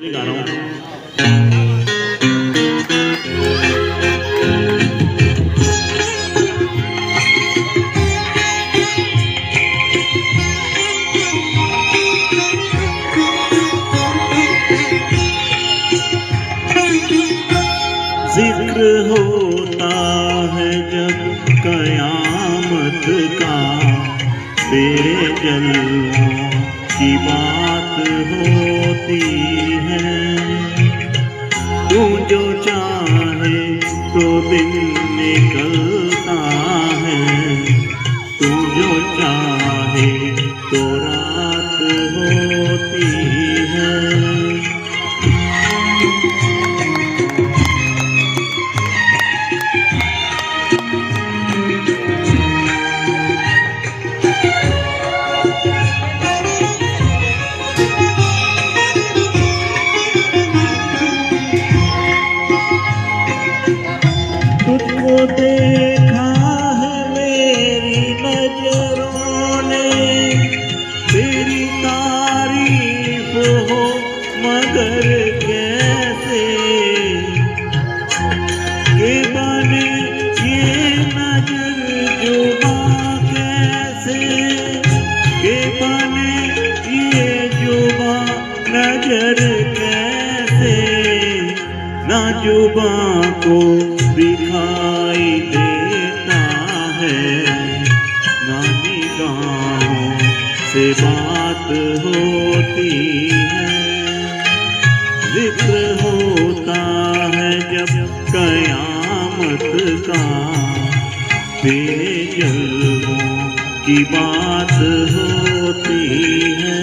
गा रहा हूँ। जिक्र होता है जब कयामत का, तेरे जलवों की बात होती है। तू जो चाहे तो दिन निकलता है, तू जो चाहे तो रात होती है। तुझको देखा है मेरी नजरों ने, तेरी तारीफ हो मगर कैसे, के बने ये नजर जुबां कैसे, के बने ये जुबां नजर कैसे, ना जुबां को दिखाई देता है, ना निगाहों से बात होती है। जिक्र होता है जब कयामत का, तेरे जलवों की बात होती है।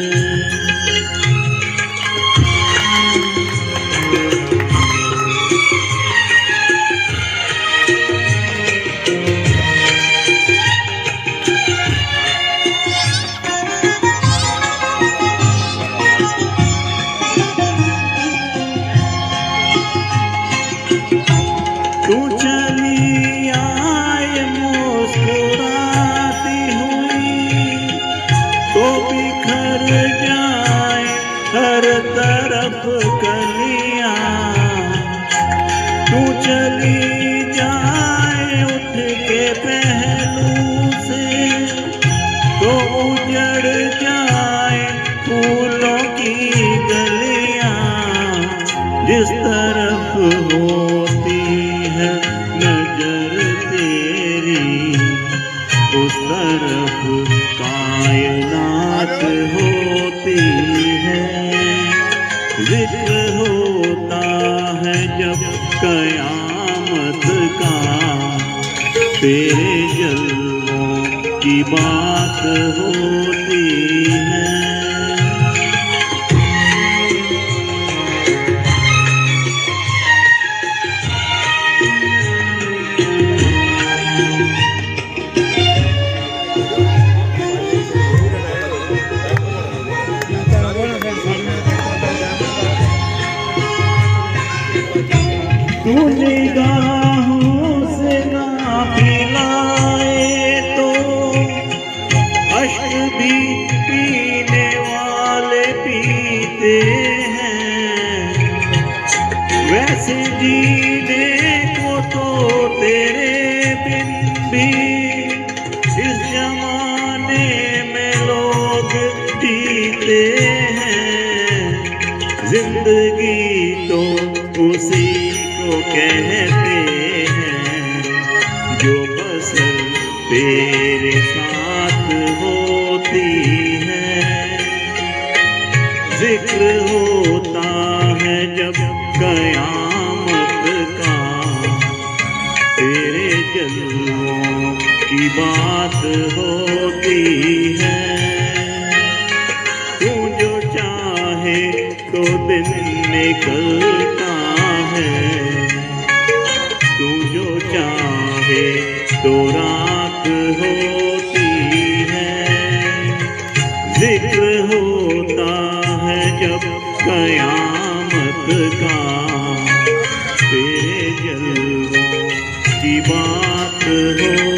तू चली आए मुस्कुराती हुई, तो बिखर जाए हर तरफ कलियां। तू चली जाए उठ के पहलू से, तो उजड़ जाए फूलों की गलियां। जिस तरफ होती है नजर तेरी, उस तरफ कायनात होती है। जिक्र होता है जब कयामत का, तेरे जलवों की बात होती है। तू निगाहों से ना पिलाए तो अश्क भी पीने वाले पीते हैं। वैसे जीने को तो तेरे बिन भी इस जमाने में लोग जीते हैं। जिंदगी तो उसी को कहते हैं जो बसर तेरे साथ होती है। जिक्र होता है जब कयामत का, तेरे जलवों की बात होती है। तू जो चाहे तो दिन निकलता है, तू जो चाहे तो रात होती है। जिक्र होता है जब कयामत का, तेरे जलवों की बात हो